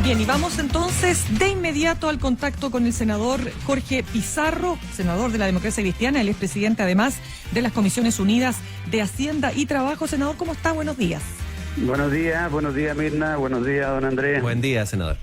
Bien, y vamos entonces de inmediato al contacto con el senador Jorge Pizarro, senador de la Democracia Cristiana. Él es presidente además de las Comisiones Unidas de Hacienda y Trabajo. Senador, ¿cómo está? Buenos días. Buenos días Mirna, buenos días don Andrés. Buen día, senador.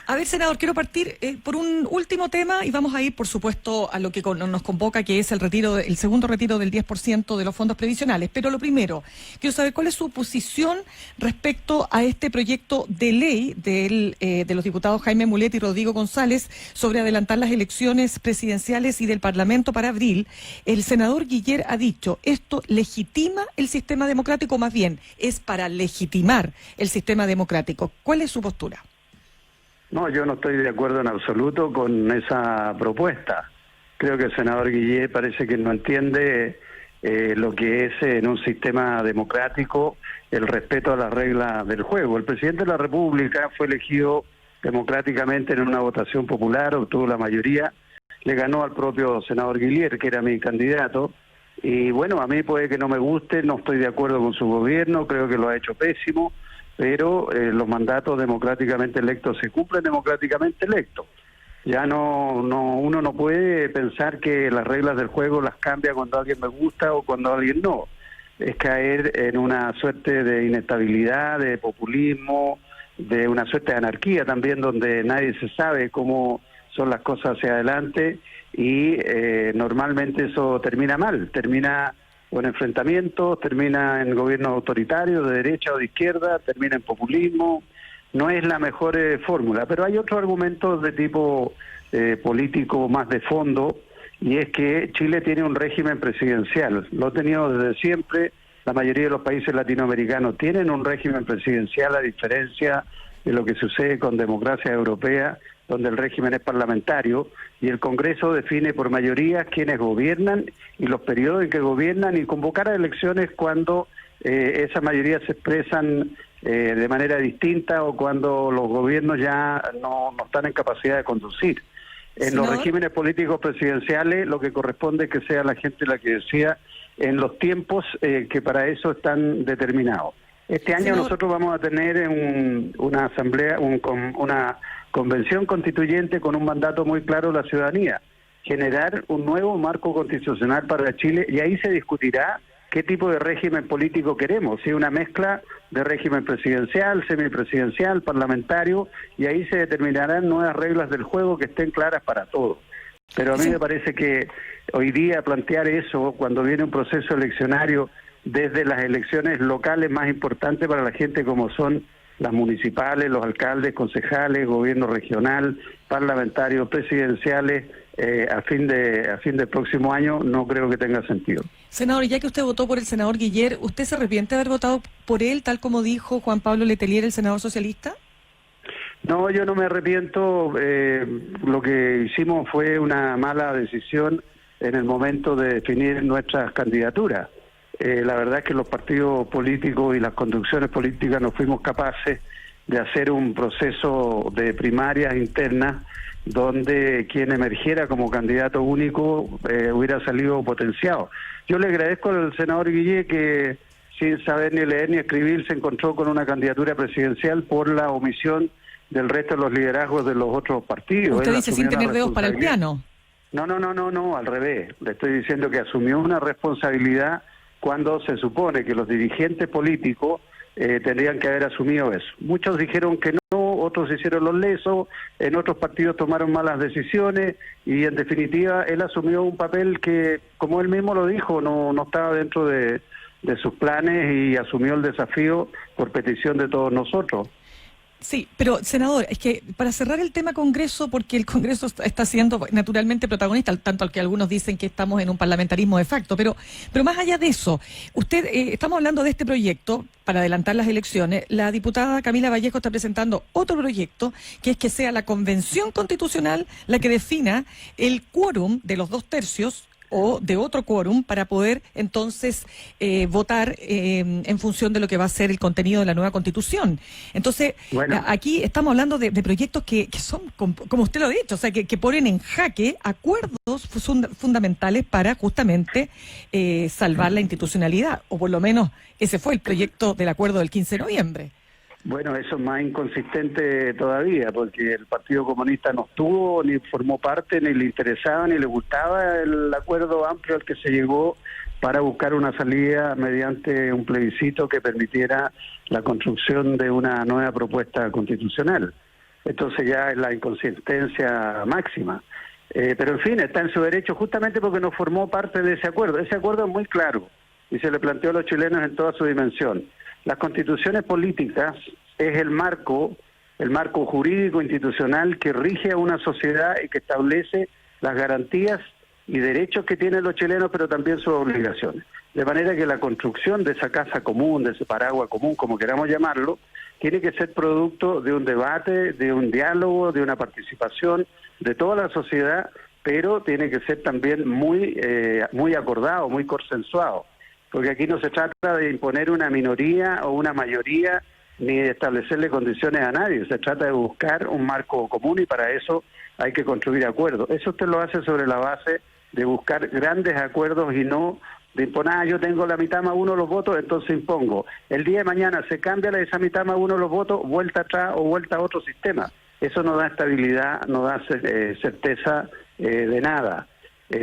A ver, senador, quiero partir por un último tema y vamos a ir, por supuesto, a lo que nos convoca, que es el segundo retiro del 10% de los fondos previsionales. Pero lo primero, quiero saber cuál es su posición respecto a este proyecto de ley de los diputados Jaime Mulet y Rodrigo González sobre adelantar las elecciones presidenciales y del Parlamento para abril. El senador Guiller ha dicho, ¿esto legitima el sistema democrático? Más bien, es para legitimar el sistema democrático. ¿Cuál es su postura? No, yo no estoy de acuerdo en absoluto con esa propuesta. Creo que el senador Guillé parece que no entiende lo que es en un sistema democrático el respeto a las reglas del juego. El presidente de la República fue elegido democráticamente en una votación popular, obtuvo la mayoría, le ganó al propio senador Guiller, que era mi candidato, y bueno, a mí puede que no me guste, no estoy de acuerdo con su gobierno, creo que lo ha hecho pésimo, pero los mandatos democráticamente electos se cumplen democráticamente electos. Ya uno no puede pensar que las reglas del juego las cambia cuando a alguien me gusta o cuando a alguien no. Es caer en una suerte de inestabilidad, de populismo, de una suerte de anarquía también, donde nadie se sabe cómo son las cosas hacia adelante y normalmente eso termina mal, termina con enfrentamientos, termina en gobiernos autoritarios de derecha o de izquierda, termina en populismo. No es la mejor fórmula, pero hay otros argumentos de tipo político más de fondo, y es que Chile tiene un régimen presidencial, lo ha tenido desde siempre. La mayoría de los países latinoamericanos tienen un régimen presidencial, a diferencia de lo que sucede con democracia europea, donde el régimen es parlamentario y el Congreso define por mayoría quiénes gobiernan y los periodos en que gobiernan, y convocar a elecciones cuando esas mayorías se expresan de manera distinta o cuando los gobiernos ya no están en capacidad de conducir. En los regímenes políticos presidenciales lo que corresponde es que sea la gente la que decida en los tiempos que para eso están determinados. Este año nosotros vamos a tener una asamblea, una convención constituyente con un mandato muy claro de la ciudadanía, generar un nuevo marco constitucional para Chile, y ahí se discutirá qué tipo de régimen político queremos, si una mezcla de régimen presidencial, semipresidencial, parlamentario, y ahí se determinarán nuevas reglas del juego que estén claras para todos. Pero a mí me parece que hoy día plantear eso cuando viene un proceso eleccionario desde las elecciones locales más importantes para la gente, como son las municipales, los alcaldes, concejales, gobierno regional, parlamentarios, presidenciales, a fin del próximo año, no creo que tenga sentido. Senador, ya que usted votó por el senador Guiller, ¿usted se arrepiente de haber votado por él, tal como dijo Juan Pablo Letelier, el senador socialista? No, yo no me arrepiento. Lo que hicimos fue una mala decisión en el momento de definir nuestras candidaturas. La verdad es que los partidos políticos y las conducciones políticas no fuimos capaces de hacer un proceso de primarias internas donde quien emergiera como candidato único hubiera salido potenciado. Yo le agradezco al senador Guillé que, sin saber ni leer ni escribir, se encontró con una candidatura presidencial por la omisión del resto de los liderazgos de los otros partidos. Usted dice sin tener dedos para el piano. No, al revés. Le estoy diciendo que asumió una responsabilidad cuando se supone que los dirigentes políticos tendrían que haber asumido eso. Muchos dijeron que no, otros hicieron los lesos, en otros partidos tomaron malas decisiones, y en definitiva él asumió un papel que, como él mismo lo dijo, no estaba dentro de sus planes, y asumió el desafío por petición de todos nosotros. Sí, pero senador, es que para cerrar el tema Congreso, porque el Congreso está siendo naturalmente protagonista, tanto al que algunos dicen que estamos en un parlamentarismo de facto, pero más allá de eso, estamos hablando de este proyecto para adelantar las elecciones. La diputada Camila Vallejo está presentando otro proyecto, que es que sea la Convención Constitucional la que defina el quórum de los 2/3 o de otro quórum para poder entonces votar en función de lo que va a ser el contenido de la nueva Constitución. Entonces, aquí estamos hablando de proyectos que son, como usted lo ha dicho, o sea, que ponen en jaque acuerdos fundamentales para justamente salvar la institucionalidad, o por lo menos ese fue el proyecto del acuerdo del 15 de noviembre. Bueno, eso es más inconsistente todavía, porque el Partido Comunista no estuvo, ni formó parte, ni le interesaba, ni le gustaba el acuerdo amplio al que se llegó para buscar una salida mediante un plebiscito que permitiera la construcción de una nueva propuesta constitucional. Entonces ya es la inconsistencia máxima. Pero en fin, está en su derecho justamente porque no formó parte de ese acuerdo. Ese acuerdo es muy claro y se le planteó a los chilenos en toda su dimensión. Las constituciones políticas es el marco jurídico institucional que rige a una sociedad y que establece las garantías y derechos que tienen los chilenos, pero también sus obligaciones. De manera que la construcción de esa casa común, de ese paraguas común, como queramos llamarlo, tiene que ser producto de un debate, de un diálogo, de una participación de toda la sociedad, pero tiene que ser también muy acordado, muy consensuado, porque aquí no se trata de imponer una minoría o una mayoría, ni de establecerle condiciones a nadie, se trata de buscar un marco común y para eso hay que construir acuerdos. Eso usted lo hace sobre la base de buscar grandes acuerdos y no de imponer, yo tengo la mitad más uno de los votos, entonces impongo. El día de mañana se cambia esa mitad más uno de los votos, vuelta atrás o vuelta a otro sistema. Eso no da estabilidad, no da certeza de nada.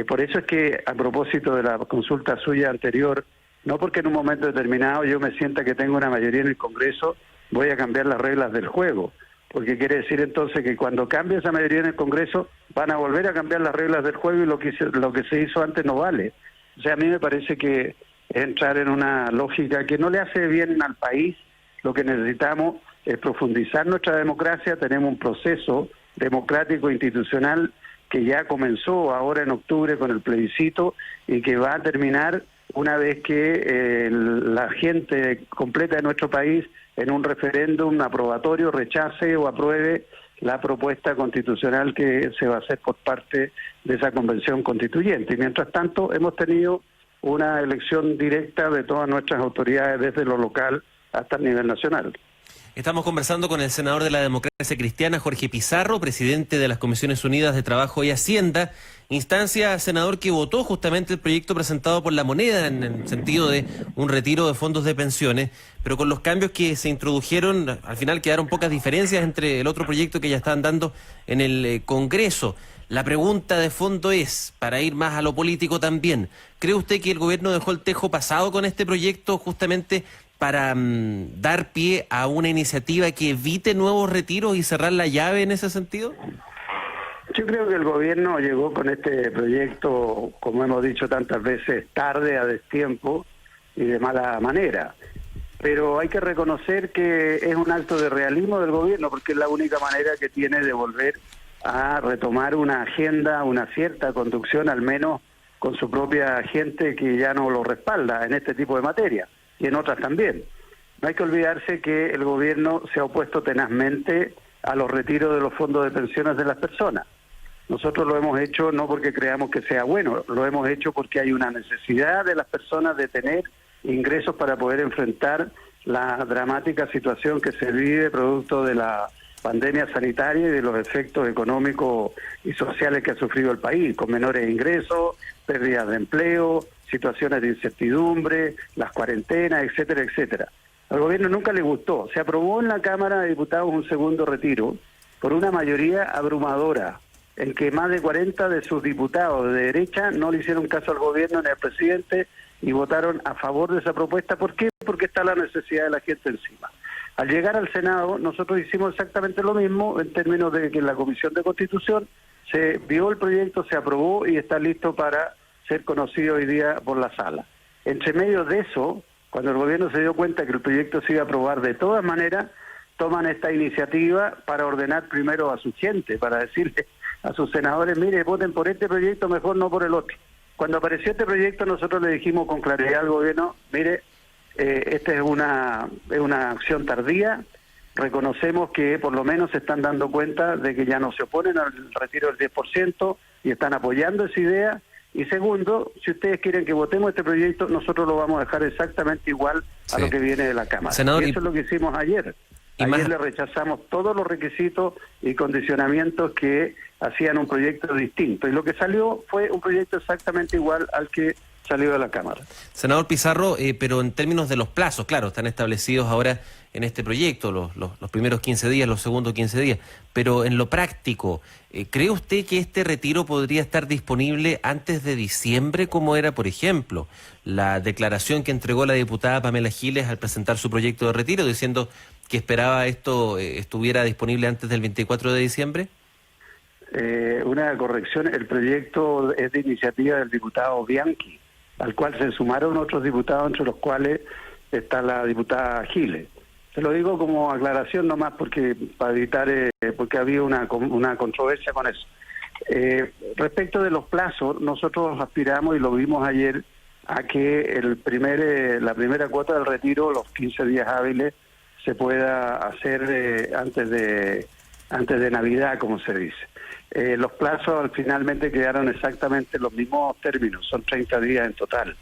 Por eso es que, a propósito de la consulta suya anterior, no porque en un momento determinado yo me sienta que tengo una mayoría en el Congreso, voy a cambiar las reglas del juego. Porque quiere decir entonces que cuando cambie esa mayoría en el Congreso, van a volver a cambiar las reglas del juego y lo que se hizo antes no vale. O sea, a mí me parece que es entrar en una lógica que no le hace bien al país. Lo que necesitamos es profundizar nuestra democracia. Tenemos un proceso democrático institucional que ya comenzó ahora en octubre con el plebiscito y que va a terminar una vez que la gente completa de nuestro país en un referéndum aprobatorio rechace o apruebe la propuesta constitucional que se va a hacer por parte de esa convención constituyente. Y mientras tanto hemos tenido una elección directa de todas nuestras autoridades desde lo local hasta el nivel nacional. Estamos conversando con el senador de la Democracia Cristiana, Jorge Pizarro, presidente de las Comisiones Unidas de Trabajo y Hacienda, instancia, senador, que votó justamente el proyecto presentado por La Moneda en el sentido de un retiro de fondos de pensiones, pero con los cambios que se introdujeron, al final quedaron pocas diferencias entre el otro proyecto que ya están dando en el Congreso. La pregunta de fondo es, para ir más a lo político también, ¿cree usted que el gobierno dejó el tejo pasado con este proyecto justamente para dar pie a una iniciativa que evite nuevos retiros y cerrar la llave en ese sentido? Yo creo que el gobierno llegó con este proyecto, como hemos dicho tantas veces, tarde, a destiempo y de mala manera. Pero hay que reconocer que es un acto de realismo del gobierno, porque es la única manera que tiene de volver a retomar una agenda, una cierta conducción, al menos con su propia gente que ya no lo respalda en este tipo de materia. Y en otras también. No hay que olvidarse que el gobierno se ha opuesto tenazmente a los retiros de los fondos de pensiones de las personas. Nosotros lo hemos hecho no porque creamos que sea bueno, lo hemos hecho porque hay una necesidad de las personas de tener ingresos para poder enfrentar la dramática situación que se vive producto de la pandemia sanitaria y de los efectos económicos y sociales que ha sufrido el país, con menores ingresos, pérdidas de empleo, situaciones de incertidumbre, las cuarentenas, etcétera, etcétera. Al gobierno nunca le gustó. Se aprobó en la Cámara de Diputados un segundo retiro por una mayoría abrumadora, en que más de 40 de sus diputados de derecha no le hicieron caso al gobierno ni al presidente y votaron a favor de esa propuesta. ¿Por qué? Porque está la necesidad de la gente encima. Al llegar al Senado, nosotros hicimos exactamente lo mismo en términos de que en la Comisión de Constitución se vio el proyecto, se aprobó y está listo para ser conocido hoy día por la sala. Entre medio de eso, cuando el gobierno se dio cuenta que el proyecto se iba a aprobar de todas maneras, toman esta iniciativa para ordenar primero a su gente, para decirle a sus senadores, mire, voten por este proyecto, mejor no por el otro. Cuando apareció este proyecto, nosotros le dijimos con claridad al gobierno, mire, esta es una acción tardía, reconocemos que por lo menos se están dando cuenta de que ya no se oponen al retiro del 10% y están apoyando esa idea. Y segundo, si ustedes quieren que votemos este proyecto, nosotros lo vamos a dejar exactamente igual a lo que viene de la Cámara. Senador, y eso es lo que hicimos ayer. Ayer le rechazamos todos los requisitos y condicionamientos que hacían un proyecto distinto. Y lo que salió fue un proyecto exactamente igual al que salido de la Cámara. Senador Pizarro, pero en términos de los plazos, claro, están establecidos ahora en este proyecto, los primeros 15 días, los segundos 15 días, pero en lo práctico, ¿cree usted que este retiro podría estar disponible antes de diciembre, como era, por ejemplo, la declaración que entregó la diputada Pamela Giles al presentar su proyecto de retiro, diciendo que esperaba esto estuviera disponible antes del 24 de diciembre? Una corrección, el proyecto es de iniciativa del diputado Bianchi, al cual se sumaron otros diputados, entre los cuales está la diputada Giles. Se lo digo como aclaración nomás porque para evitar, porque había una controversia con eso. Respecto de los plazos, nosotros aspiramos, y lo vimos ayer, a que la primera cuota del retiro, los 15 días hábiles, se pueda hacer antes de Navidad, como se dice. Los plazos finalmente quedaron exactamente los mismos términos, son 30 días en total.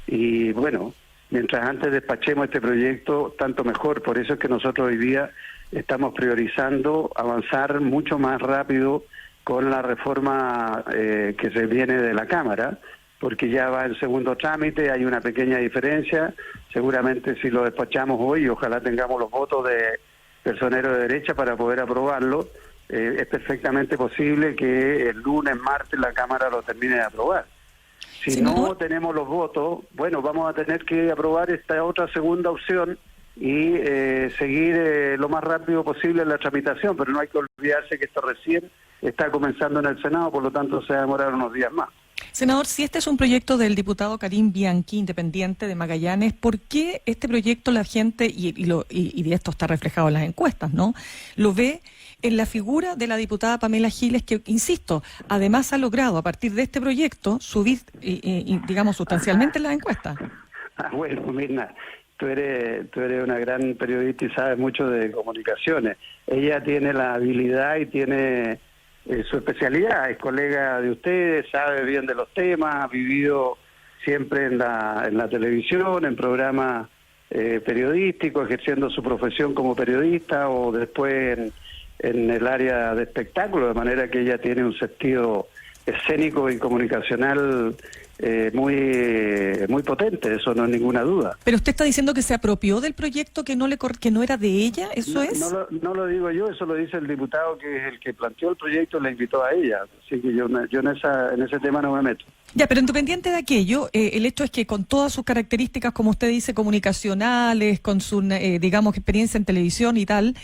Y bueno, mientras antes despachemos este proyecto, tanto mejor. Por eso es que nosotros hoy día estamos priorizando avanzar mucho más rápido con la reforma que se viene de la Cámara, porque ya va en segundo trámite, hay una pequeña diferencia. Seguramente si lo despachamos hoy, ojalá tengamos los votos de personeros de derecha para poder aprobarlo, es perfectamente posible que el lunes, martes, la Cámara lo termine de aprobar. Si no tenemos los votos, bueno, vamos a tener que aprobar esta otra segunda opción y seguir lo más rápido posible la tramitación, pero no hay que olvidarse que esto recién está comenzando en el Senado, por lo tanto se va a demorar unos días más. Senador, si este es un proyecto del diputado Karim Bianchi, independiente de Magallanes, ¿por qué este proyecto la gente, y de esto está reflejado en las encuestas, ¿no?, lo ve en la figura de la diputada Pamela Giles, que, insisto, además ha logrado a partir de este proyecto subir, digamos, sustancialmente en las encuestas? Bueno, Mirna, tú eres una gran periodista y sabes mucho de comunicaciones. Ella tiene la habilidad y tiene su especialidad, es colega de ustedes, sabe bien de los temas, ha vivido siempre en la televisión, en programas periodísticos, ejerciendo su profesión como periodista o después en el área de espectáculo, de manera que ella tiene un sentido escénico y comunicacional muy potente, eso no es ninguna duda. Pero usted está diciendo que se apropió del proyecto que no era de ella, ¿eso es? No lo digo yo, eso lo dice el diputado que es el que planteó el proyecto y la invitó a ella, así que yo en ese tema no me meto. Ya, pero independiente de aquello, el hecho es que con todas sus características, como usted dice, comunicacionales, con su, digamos, experiencia en televisión y tal,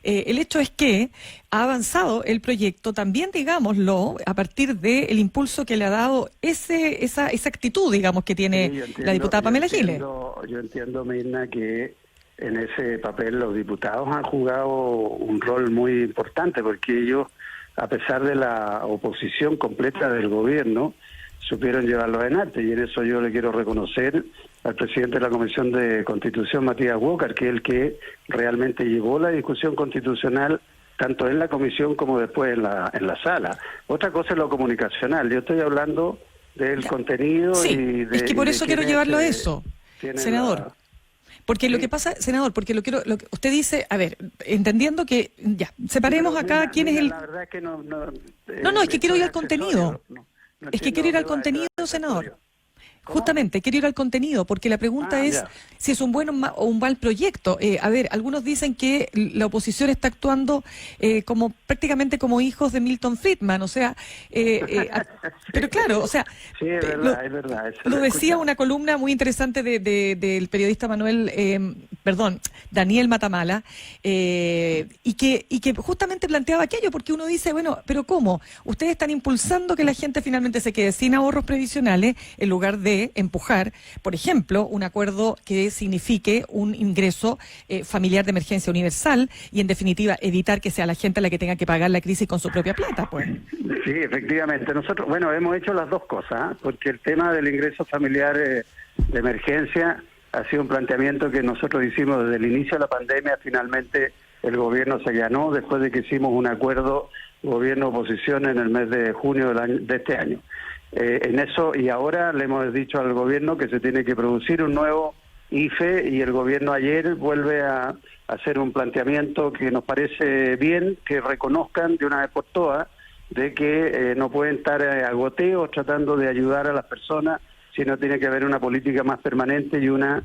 el hecho es que ha avanzado el proyecto también, digámoslo, a partir del impulso que le ha dado esa actitud, digamos, que tiene la diputada Pamela Giles. Yo entiendo, Mirna, que en ese papel los diputados han jugado un rol muy importante, porque ellos, a pesar de la oposición completa del gobierno, supieron llevarlo adelante, y en eso yo le quiero reconocer al presidente de la Comisión de Constitución, Matías Walker, que es el que realmente llevó la discusión constitucional tanto en la comisión como después en la sala. Otra cosa es lo comunicacional, yo estoy hablando del contenido. Sí, y de, es que por eso quiero llevarlo a eso, senador. Porque sí. Lo que pasa, senador, porque lo que usted dice, a ver, entendiendo que, ya, separemos acá quién es el... La verdad es que no, es que quiero ir al contenido. Es que quiero ir al contenido, senador. Justamente, quiero ir al contenido, porque la pregunta es si es un buen o un mal proyecto. A ver, algunos dicen que la oposición está actuando como prácticamente como hijos de Milton Friedman, o sea, pero claro, o sea, sí, es verdad. Lo decía una columna muy interesante del periodista Daniel Matamala, y que justamente planteaba aquello, porque uno dice, bueno, pero ¿cómo? Ustedes están impulsando que la gente finalmente se quede sin ahorros previsionales en lugar de empujar, por ejemplo, un acuerdo que signifique un ingreso familiar de emergencia universal y, en definitiva, evitar que sea la gente la que tenga que pagar la crisis con su propia plata, pues. Sí, efectivamente. Nosotros, hemos hecho las dos cosas, porque el tema del ingreso familiar de emergencia ha sido un planteamiento que nosotros hicimos desde el inicio de la pandemia. Finalmente el gobierno se allanó después de que hicimos un acuerdo gobierno-oposición en el mes de junio de este año. En eso, y ahora le hemos dicho al gobierno que se tiene que producir un nuevo IFE, y el gobierno ayer vuelve a hacer un planteamiento que nos parece bien, que reconozcan de una vez por todas de que no pueden estar a goteos tratando de ayudar a las personas sino tiene que haber una política más permanente y una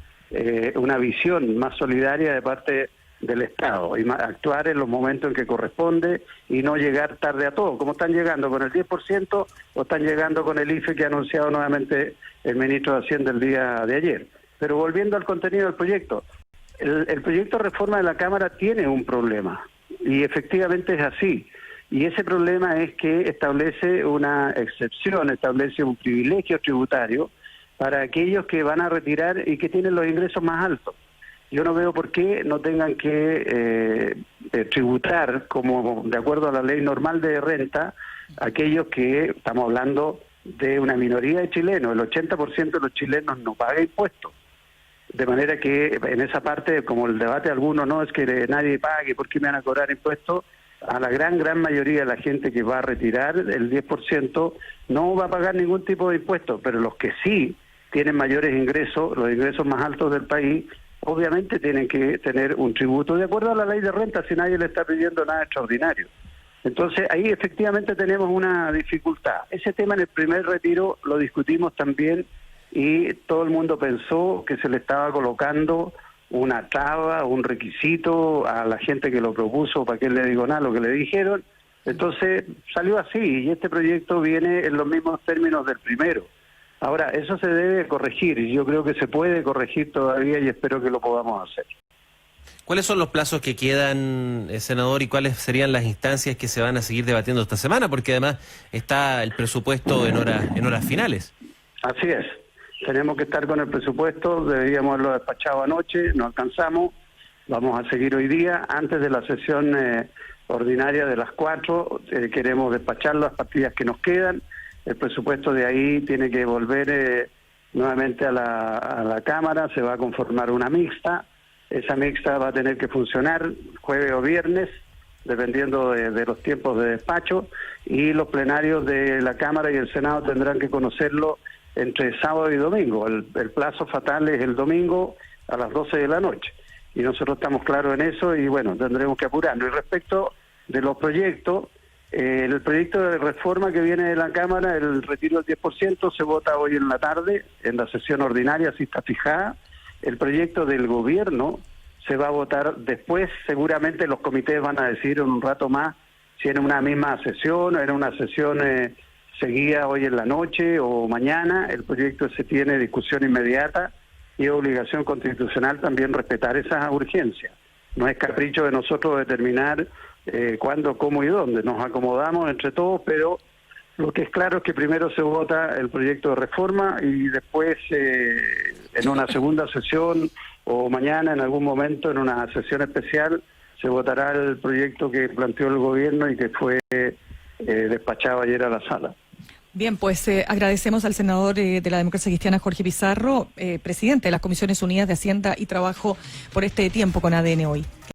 visión más solidaria de parte del Estado, y actuar en los momentos en que corresponde y no llegar tarde a todo, como están llegando con el 10% o están llegando con el IFE que ha anunciado nuevamente el ministro de Hacienda el día de ayer. Pero volviendo al contenido del proyecto, el proyecto de reforma de la Cámara tiene un problema, y efectivamente es así, y ese problema es que establece una excepción, establece un privilegio tributario para aquellos que van a retirar y que tienen los ingresos más altos. Yo no veo por qué no tengan que tributar, como de acuerdo a la ley normal de renta, aquellos que, estamos hablando de una minoría de chilenos, el 80% de los chilenos no paga impuestos. De manera que en esa parte, como el debate de algunos no es que nadie pague, ¿por qué me van a cobrar impuestos? A la gran mayoría de la gente que va a retirar el 10% no va a pagar ningún tipo de impuesto, pero los que sí tienen mayores ingresos, los ingresos más altos del país, obviamente tienen que tener un tributo de acuerdo a la ley de renta, si nadie le está pidiendo nada extraordinario. Entonces ahí efectivamente tenemos una dificultad. Ese tema en el primer retiro lo discutimos también y todo el mundo pensó que se le estaba colocando una traba, un requisito a la gente que lo propuso para que él le diga nada lo que le dijeron. Entonces salió así y este proyecto viene en los mismos términos del primero. Ahora, eso se debe corregir y yo creo que se puede corregir todavía y espero que lo podamos hacer. ¿Cuáles son los plazos que quedan, senador, y cuáles serían las instancias que se van a seguir debatiendo esta semana? Porque además está el presupuesto en horas finales. Así es. Tenemos que estar con el presupuesto, deberíamos haberlo despachado anoche, no alcanzamos. Vamos a seguir hoy día, antes de la sesión ordinaria de las 4, queremos despachar las partidas que nos quedan. El presupuesto de ahí tiene que volver nuevamente a la Cámara, se va a conformar una mixta. Esa mixta va a tener que funcionar jueves o viernes, dependiendo de los tiempos de despacho, y los plenarios de la Cámara y el Senado tendrán que conocerlo entre sábado y domingo. El plazo fatal es el domingo a las 12 de la noche. Y nosotros estamos claros en eso y bueno, tendremos que apurarnos. Y respecto de los proyectos, el proyecto de reforma que viene de la Cámara, el retiro del 10%, se vota hoy en la tarde, en la sesión ordinaria, así está fijada. El proyecto del gobierno se va a votar después, seguramente los comités van a decir en un rato más si en una misma sesión, o en una sesión seguida hoy en la noche o mañana. El proyecto se tiene discusión inmediata y es obligación constitucional también respetar esas urgencias. No es capricho de nosotros determinar cuándo, cómo y dónde. Nos acomodamos entre todos, pero lo que es claro es que primero se vota el proyecto de reforma y después en una segunda sesión o mañana en algún momento en una sesión especial se votará el proyecto que planteó el gobierno y que fue despachado ayer a la sala. Bien, pues agradecemos al senador de la Democracia Cristiana, Jorge Pizarro, presidente de las Comisiones Unidas de Hacienda y Trabajo, por este tiempo con ADN hoy.